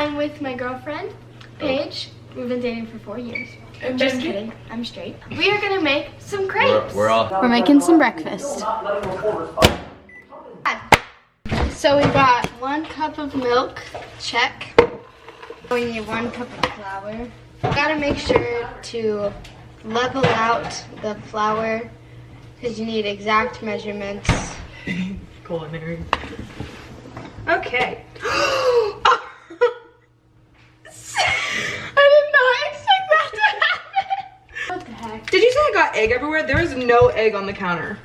I'm with my girlfriend, Paige. We've been dating for 4 years. Just kidding, I'm straight. We are gonna make some crepes. We're making some breakfast. So we got 1 cup of milk, check. We need 1 cup of flour. Gotta make sure to level out the flour because you need exact measurements. Culinary. Okay. I did not expect that to happen. What the heck? Did you say I got egg everywhere? There is no egg on the counter.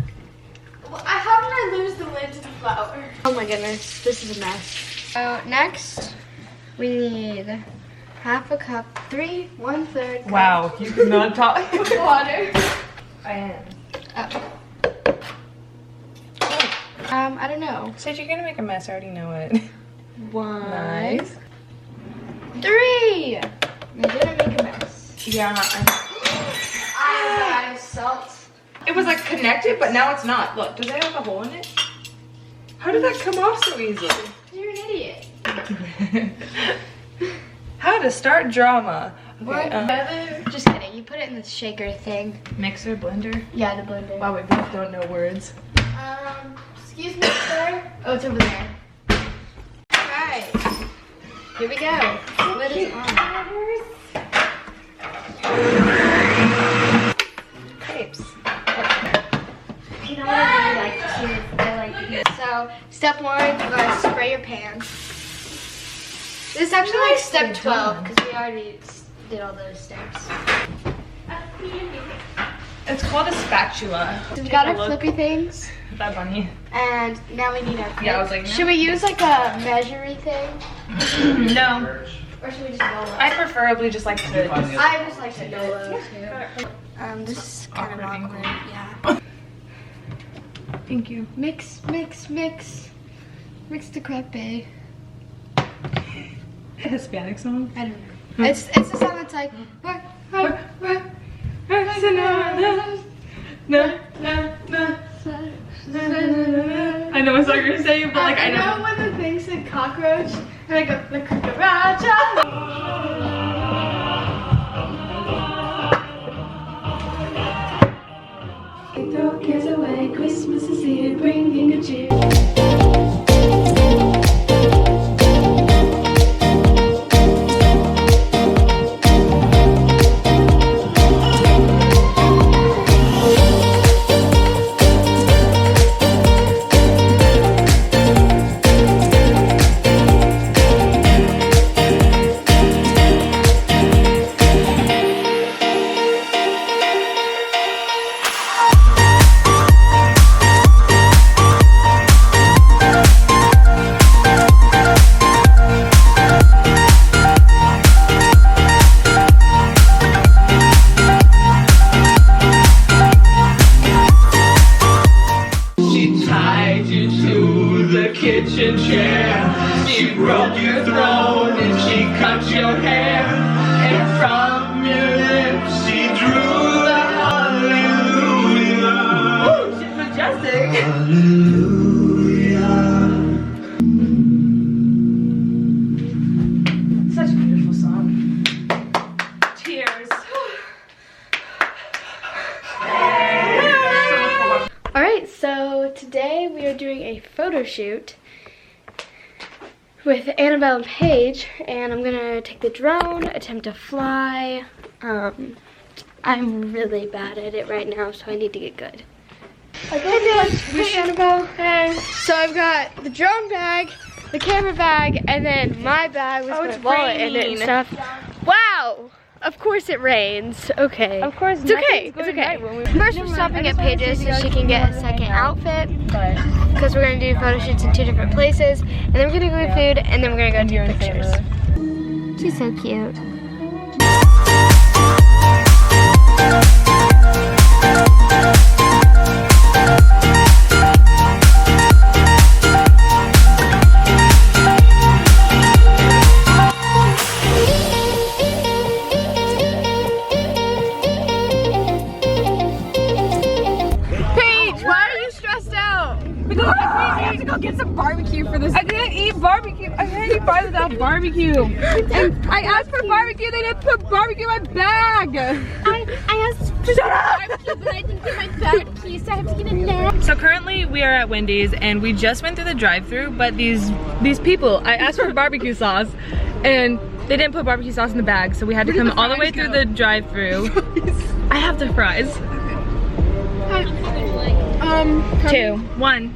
Well, how did I lose the lid to the flour? Oh my goodness, this is a mess. So next, we need half a cup, 1/3 cup. Wow, you could not talk. Water. I am. I don't know. Said you're gonna make a mess, I already know it. 1, Nice. 3. I didn't make a mess. Yeah, I got salt. it was like connected, but now it's not. Look, does it have a hole in it? How did that come off so easily? You're an idiot. How to start drama. Okay, Just kidding. You put it in the shaker thing. mixer, blender. Yeah, the blender. Wow, we both don't know words. Excuse me, sir. Oh, it's over there. Alright. Here we go. Lid is on. Crepes. You know what I really like too? I like this. So, step 1, you gotta spray your pan. This is actually like step 12 because we already did all those steps. It's called a spatula. So we got our flippy things. That bunny. And now we need our crepes. Yeah, I was like, no. Should we use like a measuring thing? No. Or should we just roll I preferably just like to. I just like to YOLO too. This is kind of awkward. Yeah. Thank you. Mix, mix, mix. Mix the crepe. A Hispanic song? I don't know. It's a song that's like. I know what song you're saying, but like I know. when the thing said cockroach, and I go the cucaracha. Throw cares away, Christmas is here, bringing a cheer. Kitchen chair, she broke your throat and she cut your hair, and from your lips she drew the hallelujah. Ooh, she's majestic. Hallelujah. Such a beautiful song. Tears. Alright, so today we are doing a photo shoot with Annabelle and Paige, and I'm gonna take the drone, attempt to fly. I'm really bad at it right now, so I need to get good. Hey Annabelle. Hey. So I've got the drone bag, the camera bag, and then my bag with my wallet in it and stuff. Wow! Of course it rains. Okay. Of course, it's okay. It's okay. First, we're stopping at Paige's so she can get a second outfit because we're gonna do photo shoots in 2 different places, and then we're gonna go get food, and then we're gonna go take pictures. She's so cute. Paige, why are you stressed out? Because I have to go get some barbecue for this. I didn't eat barbecue. I can't eat fries without barbecue. And I asked for barbecue. They didn't put barbecue in my bag. I asked for barbecue, but I didn't get my barbecue, so I have to get a nap. So currently we are at Wendy's and we just went through the drive-thru, but these people, I asked for barbecue sauce and they didn't put barbecue sauce in the bag, so we had to come all the way through the drive-thru. I have the fries. Two. One.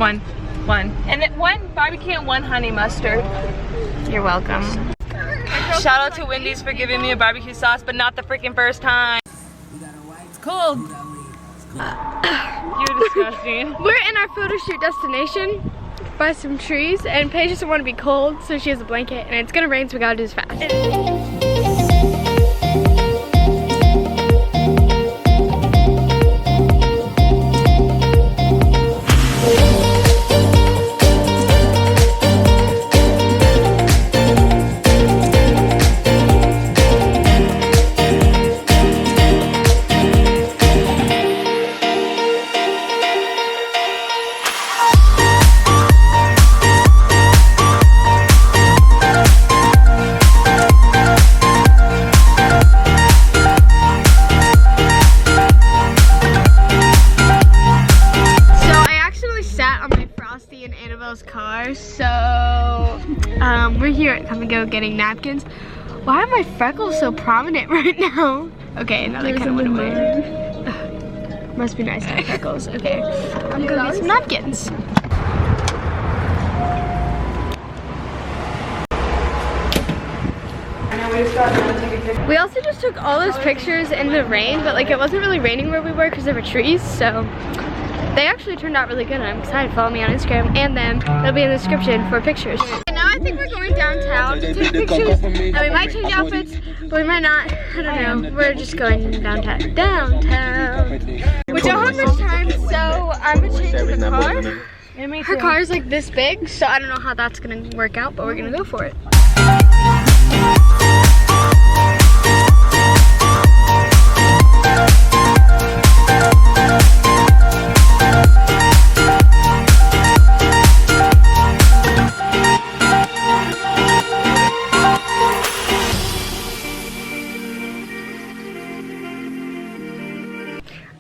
And then one barbecue and one honey mustard. You're welcome. Shout out to Wendy's for giving me a barbecue sauce, but not the freaking first time. It's cold. You're disgusting. We're in our photo shoot destination by some trees, and Paige doesn't want to be cold, so she has a blanket, and it's gonna rain, so we gotta do this fast. Car, so we're here at Come and Go getting napkins. Why are my freckles so prominent right now? Okay, now they kind of went away. Must be nice to have freckles. Okay, I'm gonna get some napkins. We also just took all those pictures in the rain, but like it wasn't really raining where we were because there were trees, so they actually turned out really good. I'm excited. Follow me on Instagram, and then they'll be in the description for pictures. And now I think we're going downtown to take pictures, and we might change outfits, but we might not. I don't know. We're just going downtown. We don't have much time, so I'm gonna change the car. Her car is like this big, so I don't know how that's gonna work out, but we're gonna go for it.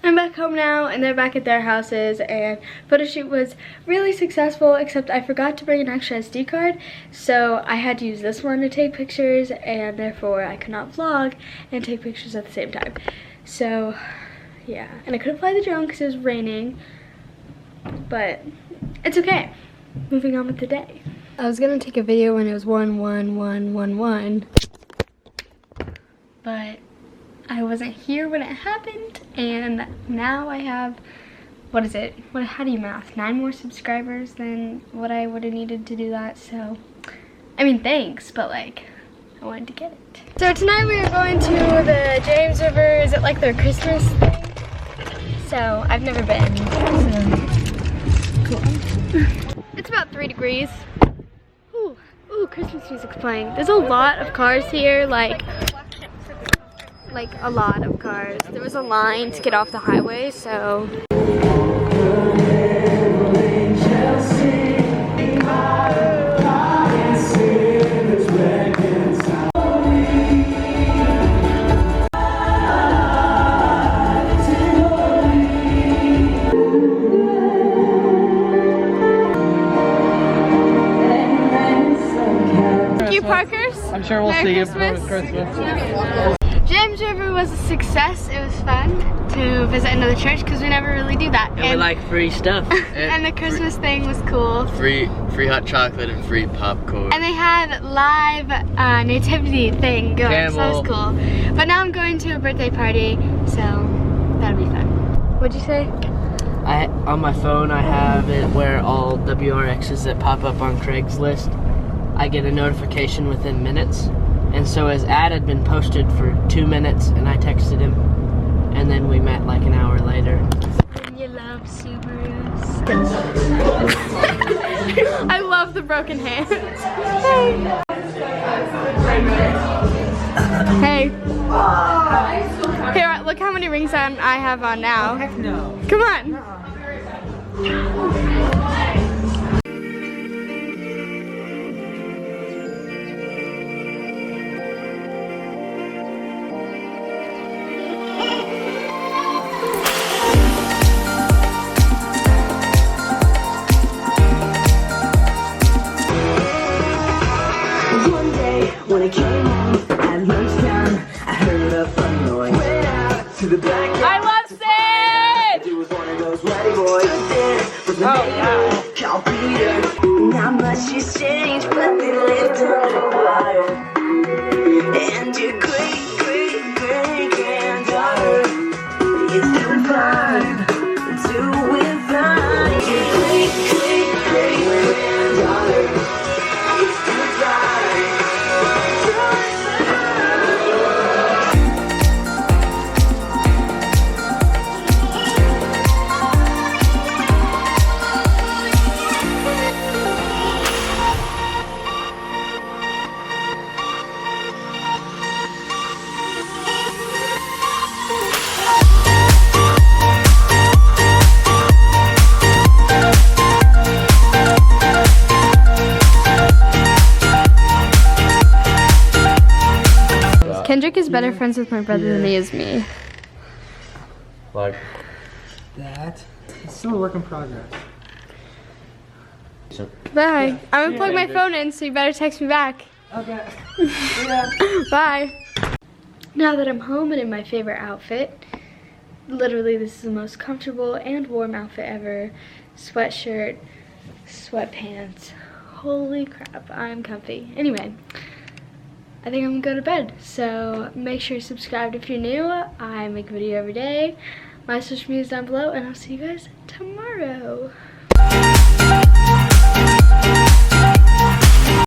I'm back home now, and they're back at their houses, and photo shoot was really successful, except I forgot to bring an extra SD card, so I had to use this one to take pictures, and therefore I could not vlog and take pictures at the same time. So yeah, and I couldn't fly the drone because it was raining, but it's okay. Moving on with the day. I was gonna take a video when it was 1-1-1-1-1, but I wasn't here when it happened, and now I have, what is it? How do you math? 9 more subscribers than what I would have needed to do that, so, I mean, thanks, but like, I wanted to get it. So tonight we are going to the James River. Is it like their Christmas thing? So, I've never been, so, cool. It's about 3 degrees. Ooh, Christmas music's playing. There's a lot of cars here, like a lot of cars. There was a line to get off the highway, so. Thank you, Parkers. I'm sure we'll see you before Christmas. Yeah. James River was a success. It was fun to visit another church because we never really do that. And we like free stuff. And the Christmas thing was cool. Free hot chocolate and free popcorn. And they had live nativity thing going, so that was cool. But now I'm going to a birthday party, so that'll be fun. What'd you say? On my phone I have it where all WRXs that pop up on Craigslist, I get a notification within minutes. And so his ad had been posted for 2 minutes, and I texted him, and then we met like an hour later. And you love Subarus. I love the broken hands. Hey. Here, look how many rings I have on now. Heck no. Come on. to the back. I love Sid! It was one of those ready boys. Oh, yeah. I'll be there. Not much has changed, but they lived apart. And your great, great, great granddaughter is doing fine, doing fine. Your great, great, great granddaughter is doing fine, doing Kendrick is better friends with my brother than he is me. Like That? It's still a work in progress. Bye. I'm gonna plug my phone in, so you better text me back. Okay. Bye. Now that I'm home and in my favorite outfit, literally this is the most comfortable and warm outfit ever. Sweatshirt, sweatpants. Holy crap, I'm comfy. Anyway, I think I'm gonna go to bed. So make sure you're subscribed if you're new. I make a video every day. My social media is down below, and I'll see you guys tomorrow.